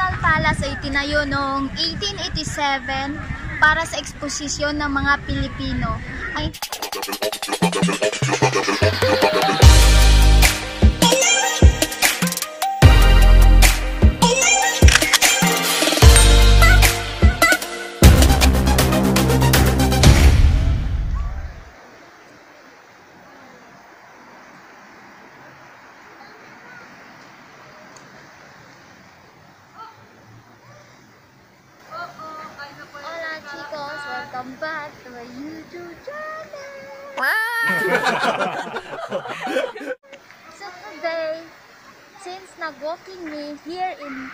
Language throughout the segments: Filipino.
Crystal Palace ay tinayo noong 1887 para sa eksposisyon ng mga Pilipino. Welcome back to my YouTube channel! So today, since nag-walking me here in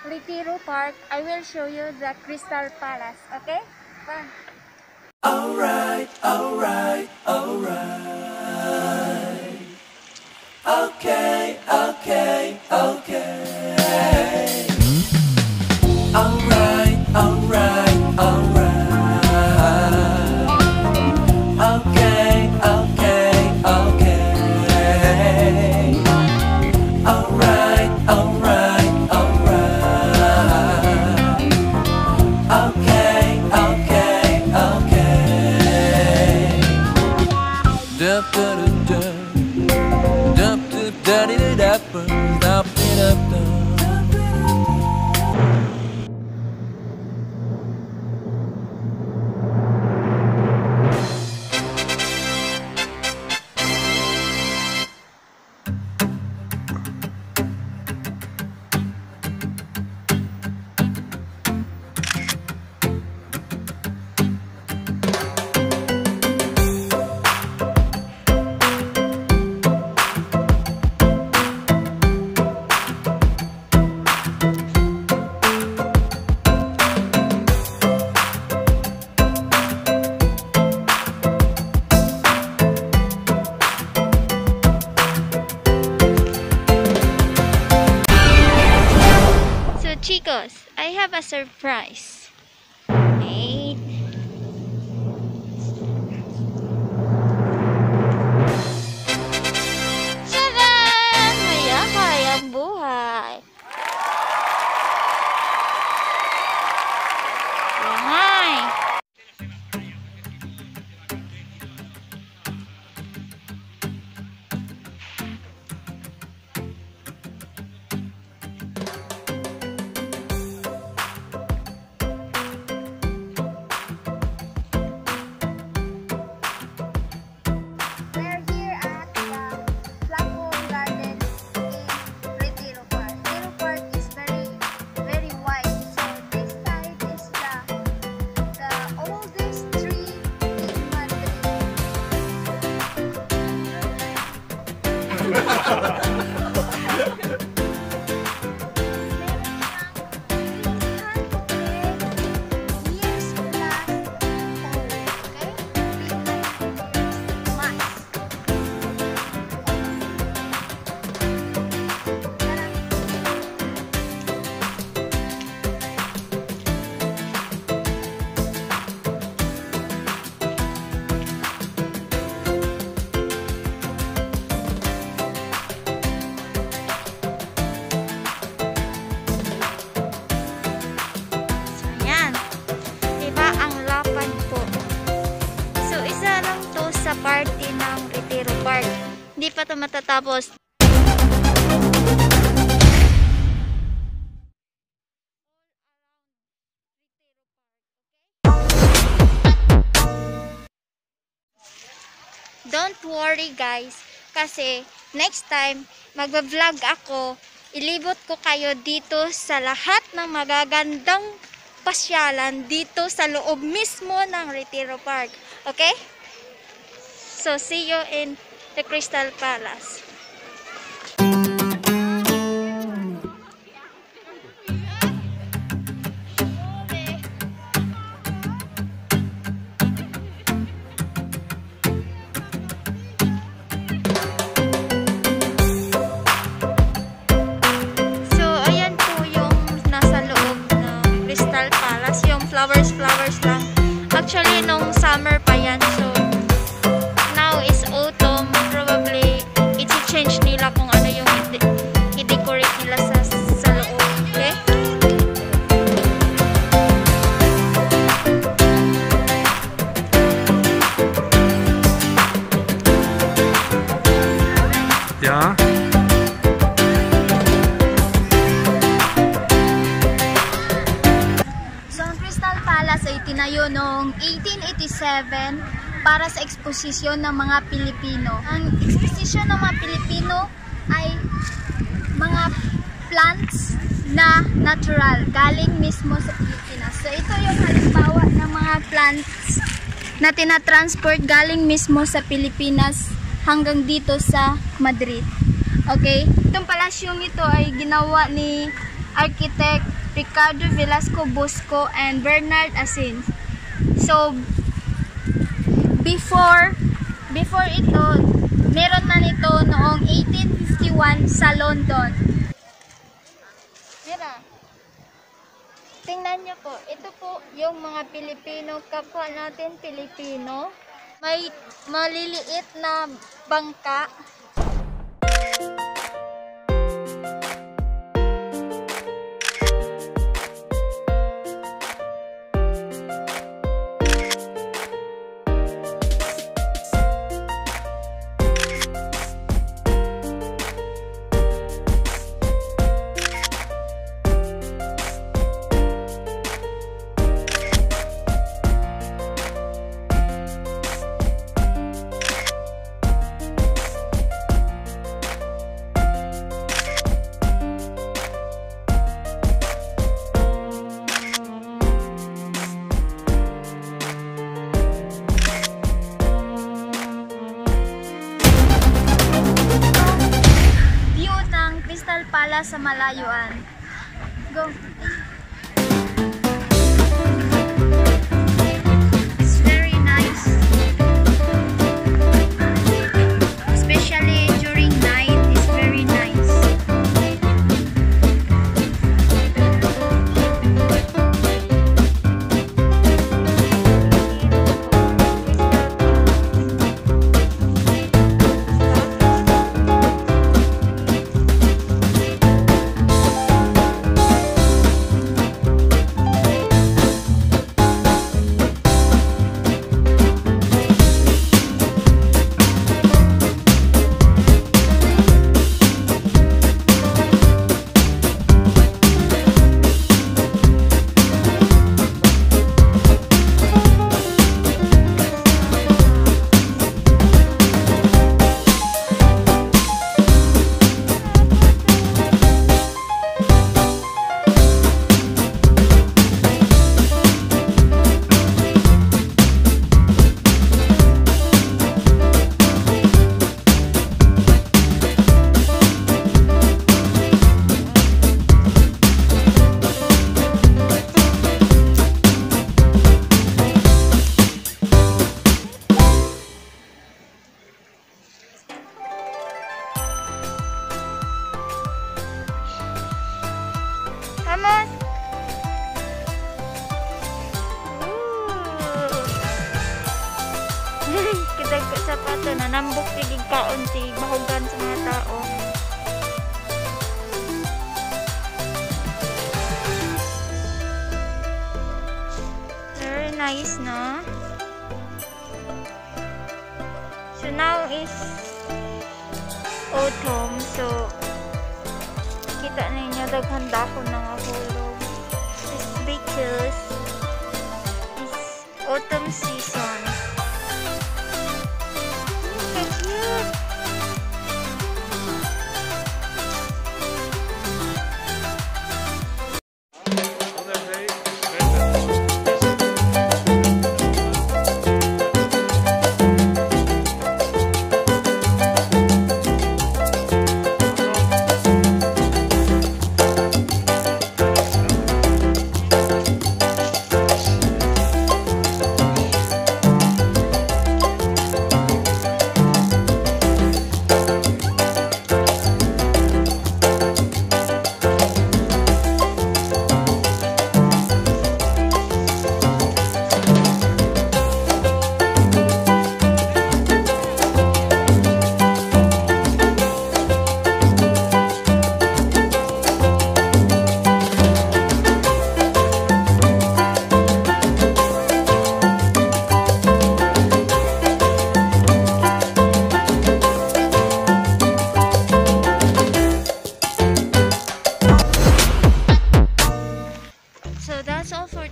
Retiro Park, I will show you the Crystal Palace, okay? Bye! Alright, alright, alright. Okay, okay, okay. Alright, alright, alright. Okay, okay, okay. Alright, alright, alright. Okay, okay, okay. Dup dup dup dup dup dup dup dup dup dup. Chicos, I have a surprise. Wait. Tadaan! Maya-mayang buhay. Yangay! Party ng Retiro Park. Hindi pa ito matatapos. Don't worry guys, kasi next time magba-vlog ako, ilibot ko kayo dito sa lahat ng magagandang pasyalan dito sa loob mismo ng Retiro Park. Okay? So, see you in the Crystal Palace. So, ayan po yung nasa loob ng Crystal Palace. Yung flowers lang. Actually, nung summer pa yan. So, now is autumn, probably i-change nila kung ano yung i-decorate nila sa loob, okay? itinayo noong 1887 para sa eksposisyon ng mga Pilipino. Ang eksposisyon ng mga Pilipino ay mga plants na natural, galing mismo sa Pilipinas. So ito yung halimbawa ng mga plants na tinatransport galing mismo sa Pilipinas hanggang dito sa Madrid. Okay? Itong palasyong ito ay ginawa ni Architect Ricardo Velasco Busco and Bernard Asins. So, before ito, meron na nito noong 1851 sa London. Mira, tingnan nyo po, ito po yung mga Pilipino, kapwa natin Pilipino. May maliliit na bangka. Pala sa malayuan. Go. It's very nice. Especially during night, it's very nice. Vamos. Kita ke sapato na nambok tigig kaon si bahugan sa mga tao. Very nice, no? So now is autumn, so kita ninyo daghan dahon ng hulog. It's because it's autumn season. Cute.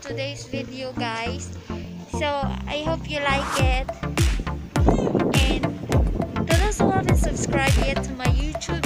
today's video, guys. So I hope you like it. And to those who haven't subscribed yet to my YouTube